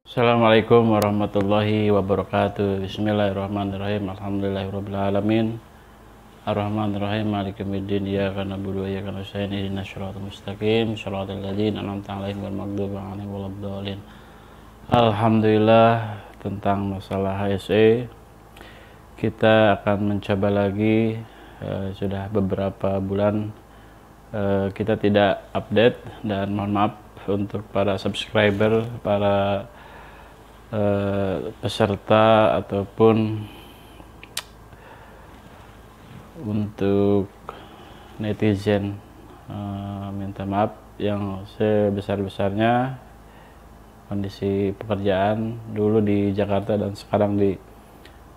Assalamualaikum warahmatullahi wabarakatuh. Bismillahirrahmanirrahim. Alhamdulillahirabbil alamin. Arrahmanirrahim. Maliki yaumiddin. Iyyaka na'budu wa iyyaka nasta'in. Ihdinas siratal mustaqim. Shiratal ladzina an'amta 'alaihim ghairil maghdubi 'alaihim waladdallin. Alhamdulillah, tentang masalah HSE kita akan mencoba lagi. Sudah beberapa bulan kita tidak update, dan mohon maaf untuk para subscriber, para peserta ataupun untuk netizen. Minta maaf yang sebesar-besarnya. Kondisi pekerjaan dulu di Jakarta dan sekarang di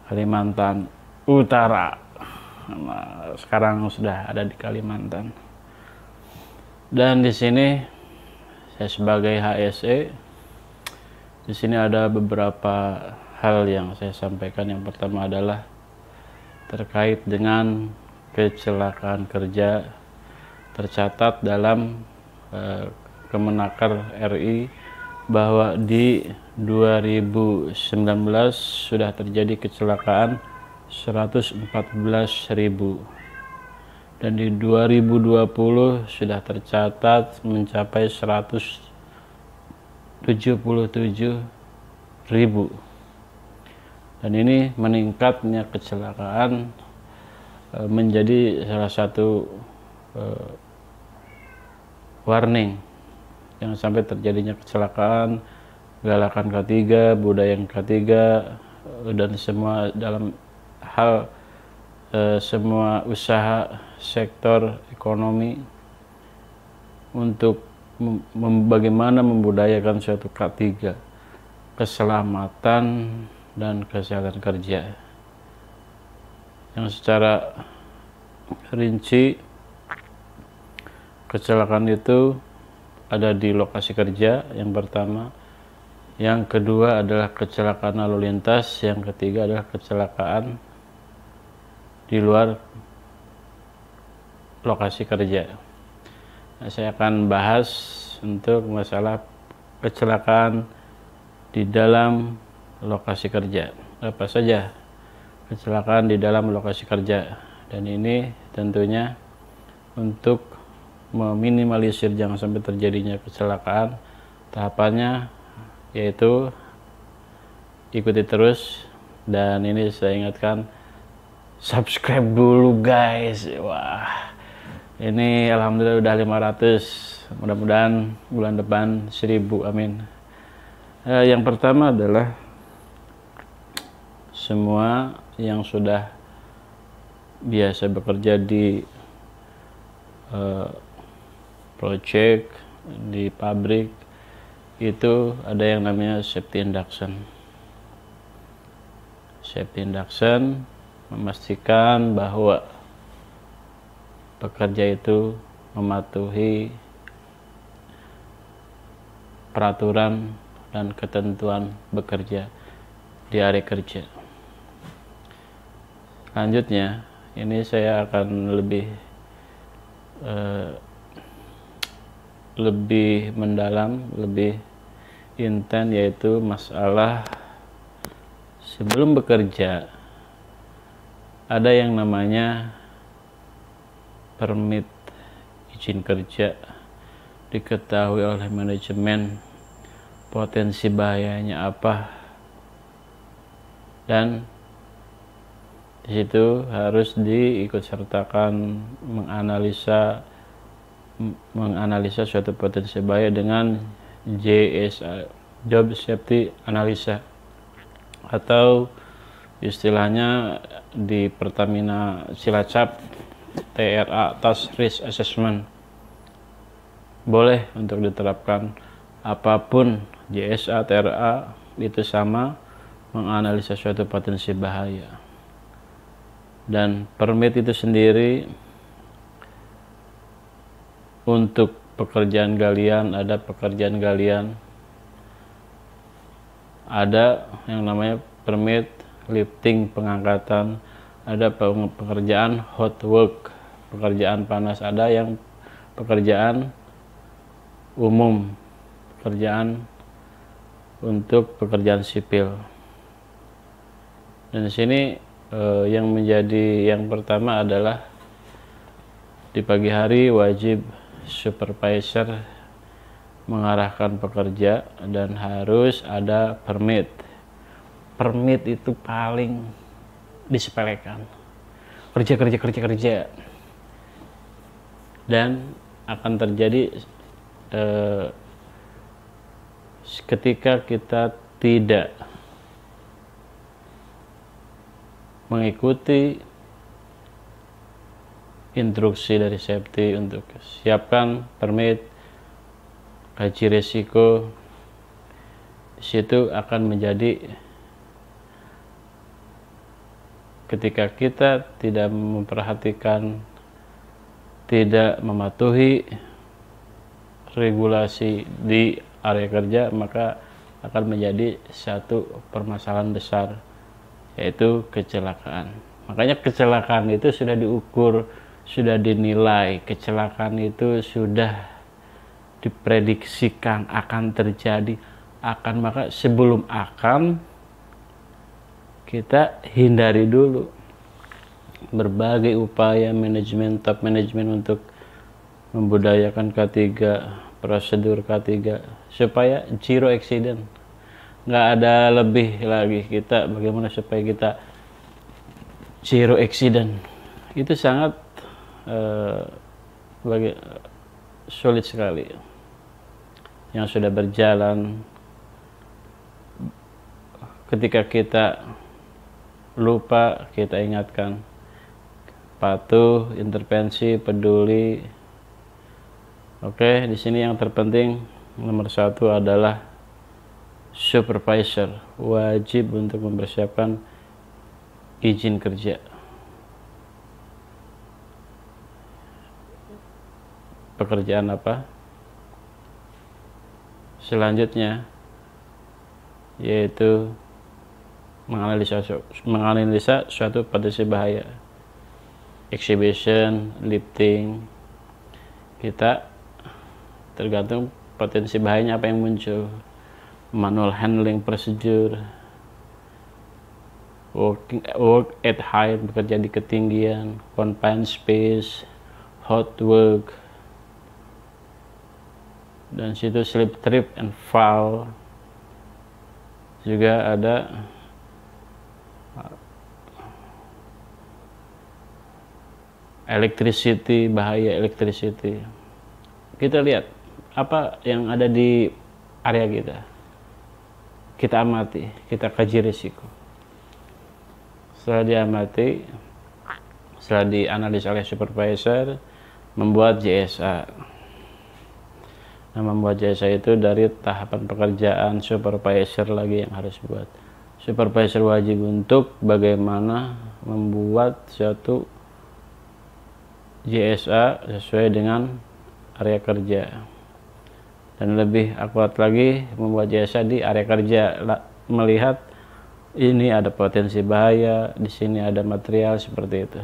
Kalimantan Utara. Nah, sekarang sudah ada di Kalimantan. Dan di sini saya sebagai HSE, di sini ada beberapa hal yang saya sampaikan. Yang pertama adalah terkait dengan kecelakaan kerja tercatat dalam Kemenaker RI bahwa di 2019 sudah terjadi kecelakaan 114.000, dan di 2020 sudah tercatat mencapai 177.000, dan ini meningkatnya kecelakaan menjadi salah satu warning jangan sampai terjadinya kecelakaan. Galakan K3, budaya yang K3, dan semua dalam hal semua usaha sektor ekonomi untuk bagaimana membudayakan suatu K3, keselamatan dan kesehatan kerja, yang secara rinci kecelakaan itu ada di lokasi kerja yang pertama, yang kedua adalah kecelakaan lalu lintas, yang ketiga adalah kecelakaan di luar lokasi kerja. Nah, saya akan bahas untuk masalah kecelakaan di dalam lokasi kerja. Apa saja kecelakaan di dalam lokasi kerja, dan ini tentunya untuk meminimalisir jangan sampai terjadinya kecelakaan. Tahapannya yaitu ikuti terus, dan ini saya ingatkan, subscribe dulu guys. Wah, ini alhamdulillah udah 500, mudah-mudahan bulan depan 1000, amin. Yang pertama adalah semua yang sudah biasa bekerja di project, di pabrik, itu ada yang namanya safety induction. Safety induction memastikan bahwa pekerja itu mematuhi peraturan dan ketentuan bekerja di area kerja. Selanjutnya, ini saya akan lebih mendalam, lebih intens, yaitu masalah sebelum bekerja ada yang namanya permit izin kerja. Diketahui oleh manajemen potensi bahayanya apa, dan di situ harus diikut sertakan menganalisa suatu potensi bahaya dengan JSA, Job Safety Analysis, atau istilahnya di Pertamina Cilacap TRA, Task Risk Assessment. Boleh untuk diterapkan apapun, JSA, TRA itu sama, menganalisa suatu potensi bahaya. Dan permit itu sendiri untuk pekerjaan galian, ada pekerjaan galian, ada yang namanya permit lifting, pengangkatan, ada pekerjaan hot work, pekerjaan panas, ada yang pekerjaan umum, pekerjaan untuk pekerjaan sipil. Dan di sini yang menjadi yang pertama adalah di pagi hari wajib supervisor mengarahkan pekerja dan harus ada permit. Permit itu paling disepelekan. Kerja. Dan akan terjadi ketika kita tidak mengikuti instruksi dari safety untuk siapkan permit, kaji resiko, di situ akan menjadi ketika kita tidak memperhatikan, tidak mematuhi regulasi di area kerja, maka akan menjadi satu permasalahan besar, yaitu kecelakaan. Makanya kecelakaan itu sudah diukur, sudah dinilai, kecelakaan itu sudah diprediksikan akan terjadi, maka sebelum kita hindari dulu berbagai upaya manajemen, top manajemen untuk membudayakan K3, prosedur K3 supaya zero accident. Nggak ada lebih lagi kita bagaimana supaya kita zero accident. Itu sangat sulit sekali. Yang sudah berjalan, ketika kita lupa kita ingatkan, patuh, intervensi, peduli. Oke, di sini yang terpenting nomor 1 adalah supervisor wajib untuk mempersiapkan izin kerja. Pekerjaan apa? Selanjutnya yaitu menganalisa suatu potensi bahaya, exhibition, lifting. Kita tergantung potensi bahayanya apa yang muncul, manual handling procedure, work at height, bekerja di ketinggian, confined space, hot work, dan situ slip, trip, and fall. Juga ada electricity, bahaya electricity. Kita lihat apa yang ada di area kita amati, kita kaji risiko. Setelah diamati, setelah dianalisis oleh supervisor, membuat JSA. Nah, membuat JSA itu dari tahapan pekerjaan supervisor lagi yang harus buat. Supervisor wajib untuk bagaimana membuat suatu JSA sesuai dengan area kerja. Dan lebih akurat lagi membuat JSA di area kerja, melihat ini ada potensi bahaya, di sini ada material seperti itu.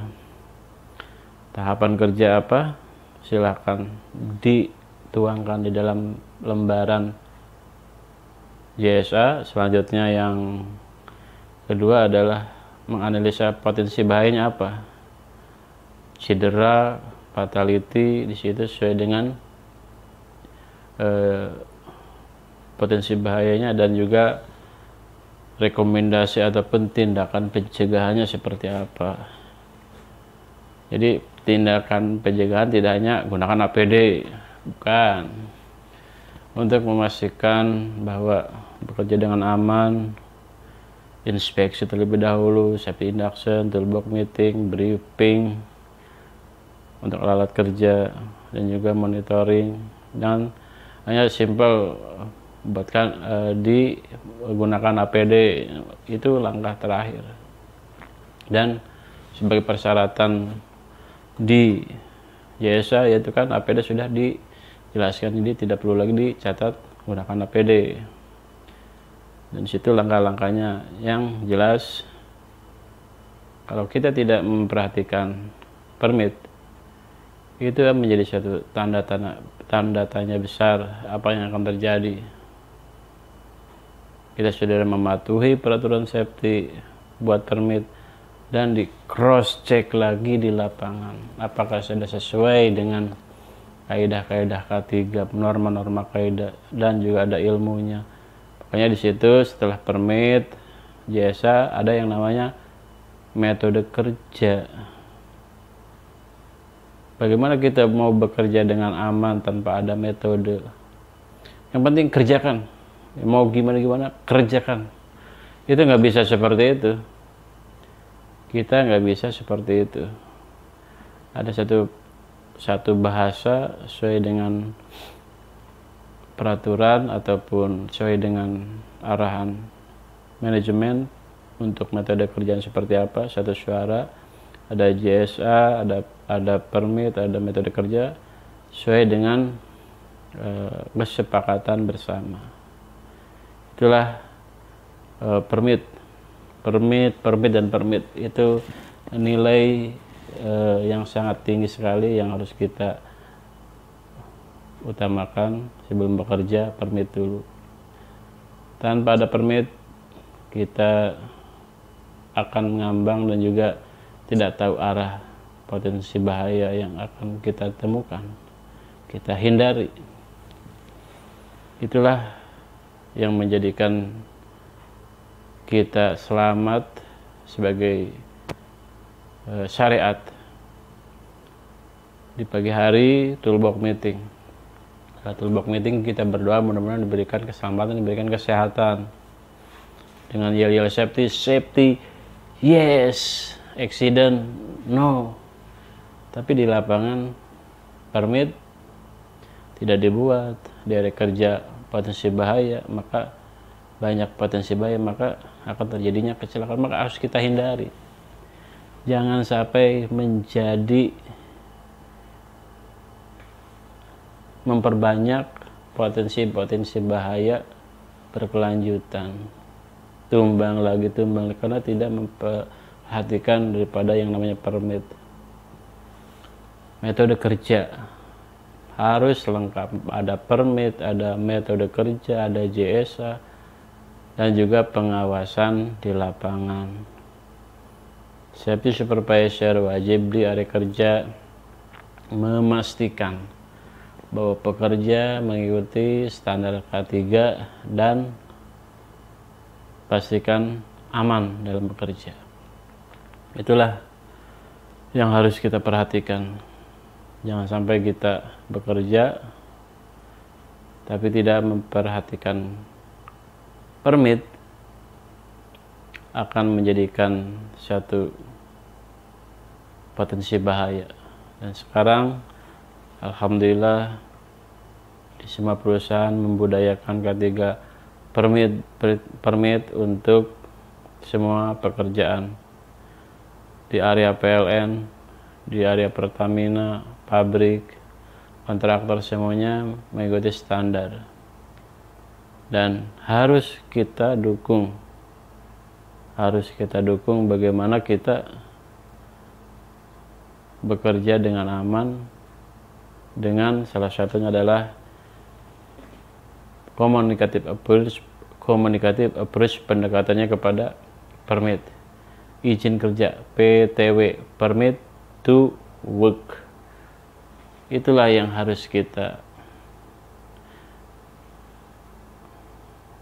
Tahapan kerja apa? Silakan dituangkan di dalam lembaran JSA. Selanjutnya yang kedua adalah menganalisa potensi bahayanya apa. Cedera, fatality, di situ sesuai dengan potensi bahayanya, dan juga rekomendasi ataupun tindakan pencegahannya seperti apa. Jadi tindakan pencegahan tidak hanya gunakan APD, bukan, untuk memastikan bahwa bekerja dengan aman, inspeksi terlebih dahulu, safety induction, toolbox meeting, briefing untuk alat kerja, dan juga monitoring. Dan hanya simple buatkan digunakan APD, itu langkah terakhir. Dan sebagai persyaratan di JSA yaitu kan APD sudah dijelaskan, ini tidak perlu lagi dicatat gunakan APD. Dan situ langkah-langkahnya yang jelas. Kalau kita tidak memperhatikan permit, itu menjadi suatu tanda tanya besar apa yang akan terjadi. kita sudah mematuhi peraturan safety buat permit, dan di cross check lagi di lapangan apakah sudah sesuai dengan kaidah-kaidah K3, norma-norma kaidah, dan juga ada ilmunya. Makanya di situ setelah permit JSA ada yang namanya metode kerja. Bagaimana kita mau bekerja dengan aman tanpa ada metode? Yang penting kerjakan. Mau gimana kerjakan. Itu nggak bisa seperti itu. Kita nggak bisa seperti itu. Ada satu bahasa sesuai dengan peraturan ataupun sesuai dengan arahan manajemen untuk metode kerjaan seperti apa. Satu suara, ada JSA, ada permit, ada metode kerja sesuai dengan kesepakatan bersama. Itulah permit dan permit itu nilai yang sangat tinggi sekali yang harus kita utamakan sebelum bekerja. Permit dulu. Tanpa ada permit kita akan mengambang dan juga tidak tahu arah potensi bahaya yang akan kita temukan, kita hindari. Itulah yang menjadikan kita selamat sebagai syariat. Di pagi hari toolbox meeting. Setelah toolbox meeting kita berdoa mudah-mudahan diberikan keselamatan, diberikan kesehatan. Dengan yel-yel safety yes, accident no. Tapi di lapangan permit tidak dibuat, di area kerja potensi bahaya, maka banyak potensi bahaya, maka akan terjadinya kecelakaan, maka harus kita hindari. Jangan sampai menjadi memperbanyak potensi-potensi bahaya berkelanjutan, tumbang lagi karena tidak memperhatikan daripada yang namanya permit. Metode kerja harus lengkap, ada permit, ada metode kerja, ada JSA, dan juga pengawasan di lapangan. Safety supervisor wajib di area kerja memastikan bahwa pekerja mengikuti standar K3 dan pastikan aman dalam bekerja. Itulah yang harus kita perhatikan. Jangan sampai kita bekerja tapi tidak memperhatikan permit, akan menjadikan satu potensi bahaya. Dan sekarang alhamdulillah di semua perusahaan membudayakan K3 permit untuk semua pekerjaan di area PLN, di area Pertamina, pabrik, kontraktor, semuanya mengikuti standar. Dan harus kita dukung bagaimana kita bekerja dengan aman, dengan salah satunya adalah communicative approach pendekatannya kepada permit, izin kerja, PTW, permit to work. Itulah yang harus kita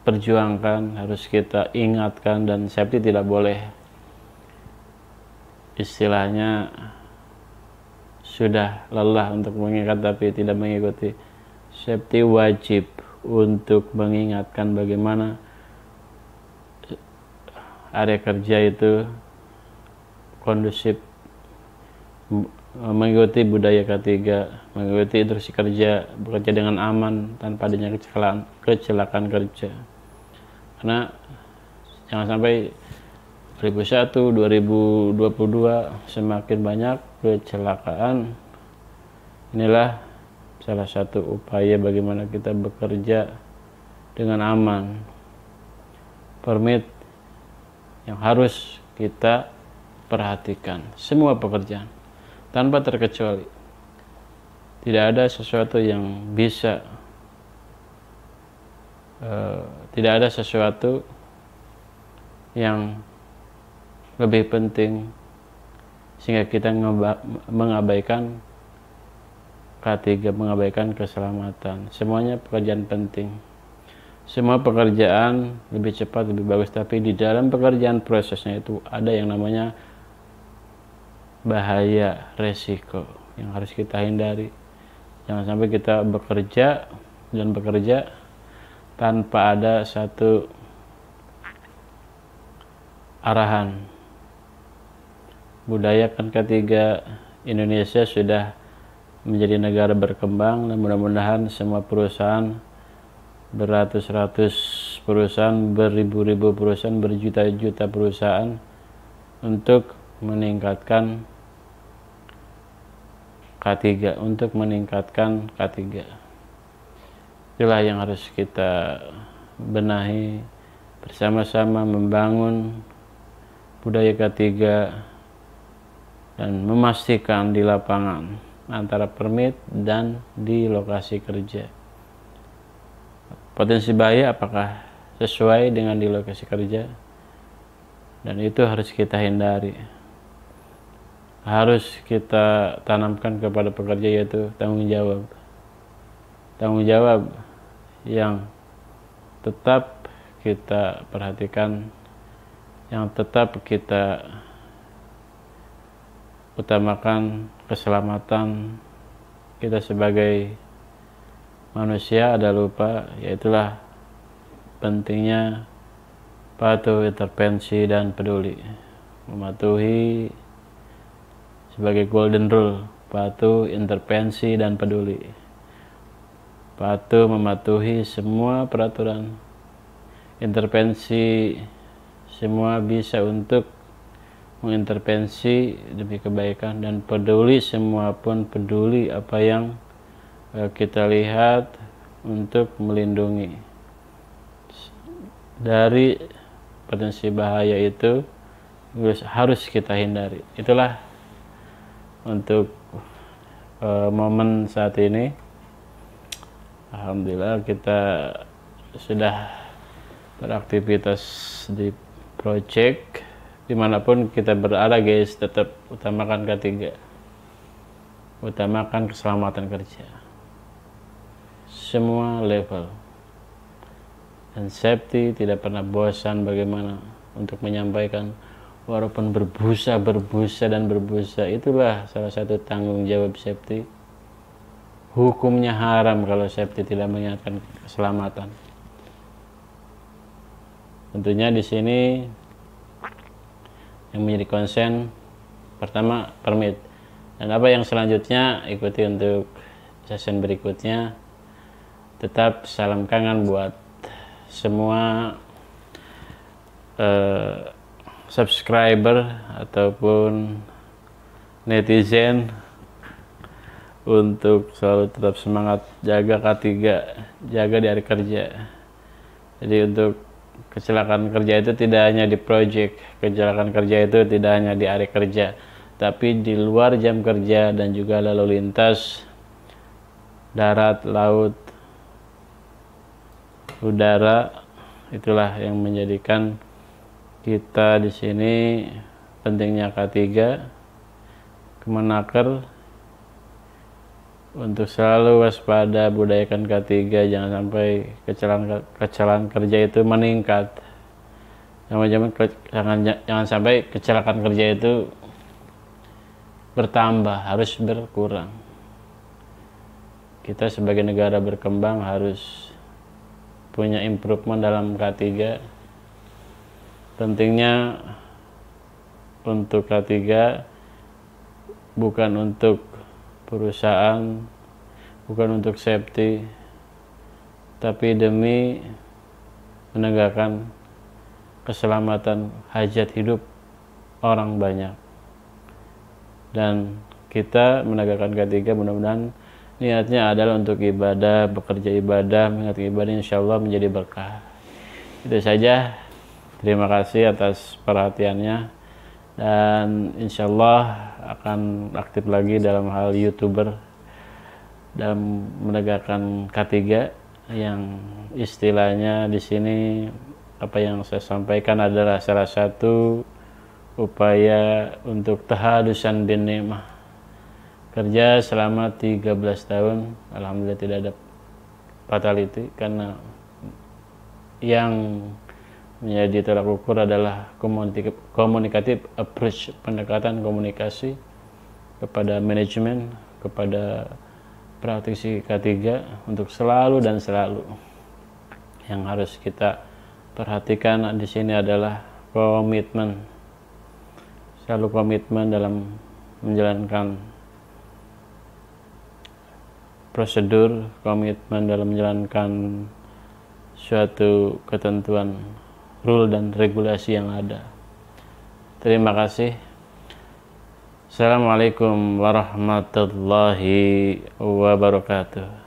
perjuangkan, harus kita ingatkan, dan safety tidak boleh istilahnya sudah lelah untuk mengingat tapi tidak mengikuti. Safety wajib untuk mengingatkan bagaimana area kerja itu kondusif, mengikuti budaya K3, mengikuti instruksi kerja, bekerja dengan aman tanpa adanya kecelakaan kerja. Karena jangan sampai 2001, 2022 semakin banyak kecelakaan. Inilah salah satu upaya bagaimana kita bekerja dengan aman. Permit yang harus kita perhatikan, semua pekerjaan tanpa terkecuali. Tidak ada sesuatu yang bisa Tidak ada sesuatu yang lebih penting sehingga kita mengabaikan K3, mengabaikan keselamatan. Semuanya pekerjaan penting. Semua pekerjaan lebih cepat, lebih bagus, tapi di dalam pekerjaan prosesnya itu ada yang namanya bahaya, resiko yang harus kita hindari. Jangan sampai kita bekerja tanpa ada satu arahan. Budaya kan ketiga Indonesia sudah menjadi negara berkembang, dan mudah-mudahan semua perusahaan, beratus-ratus perusahaan, beribu-ribu perusahaan, berjuta-juta perusahaan untuk meningkatkan K3, untuk meningkatkan K3. Itulah yang harus kita benahi bersama-sama, membangun budaya K3 dan memastikan di lapangan antara permit dan di lokasi kerja. Potensi bahaya apakah sesuai dengan di lokasi kerja, dan itu harus kita hindari. Harus kita tanamkan kepada pekerja, yaitu tanggung jawab yang tetap kita perhatikan, yang tetap kita utamakan. Keselamatan kita sebagai manusia ada lupa, yaitulah pentingnya patuh, intervensi, dan peduli. Mematuhi sebagai golden rule, patuh, intervensi, dan peduli. Patuh mematuhi semua peraturan, intervensi semua bisa untuk mengintervensi demi kebaikan, dan peduli semua pun peduli apa yang kita lihat untuk melindungi dari potensi bahaya itu harus kita hindari. Itulah untuk momen saat ini. Alhamdulillah kita sudah beraktivitas di project. Dimanapun kita berada guys, tetap utamakan K3, utamakan keselamatan kerja semua level, dan safety tidak pernah bosan bagaimana untuk menyampaikan, walaupun berbusa, itulah salah satu tanggung jawab safety. Hukumnya haram kalau safety tidak mengingatkan keselamatan. Tentunya di sini yang menjadi konsen pertama permit, dan apa yang selanjutnya ikuti untuk session berikutnya. Tetap salam kangen buat semua subscriber ataupun netizen, untuk selalu tetap semangat jaga K3, jaga di hari kerja. Jadi untuk kecelakaan kerja itu tidak hanya di project, kecelakaan kerja itu tidak hanya di area kerja, tapi di luar jam kerja dan juga lalu lintas darat, laut, udara. Itulah yang menjadikan kita di sini pentingnya K3, Kemenaker, untuk selalu waspada, budayakan K3, jangan sampai kecelakaan kerja itu meningkat. Jangan sampai kecelakaan kerja itu bertambah, harus berkurang. Kita sebagai negara berkembang harus punya improvement dalam K3. Pentingnya untuk K3 bukan untuk perusahaan, bukan untuk safety, tapi demi menegakkan keselamatan hajat hidup orang banyak. Dan kita menegakkan K3 mudah-mudahan niatnya adalah untuk ibadah, bekerja ibadah, mengingat ibadah, insya Allah menjadi berkah. Itu saja. Terima kasih atas perhatiannya, dan insya Allah akan aktif lagi dalam hal YouTuber dalam menegakkan K3 yang istilahnya di sini apa yang saya sampaikan adalah salah satu upaya untuk tahadusan bin ni'mah. Kerja selama 13 tahun, alhamdulillah tidak ada fatality, karena yang menjadi tolak ukur adalah komunikatif approach, pendekatan komunikasi kepada manajemen, kepada praktisi K3 untuk selalu dan selalu. Yang harus kita perhatikan di sini adalah komitmen, selalu komitmen dalam menjalankan prosedur, komitmen dalam menjalankan suatu ketentuan, rule dan regulasi yang ada. Terima kasih. Assalamualaikum warahmatullahi wabarakatuh.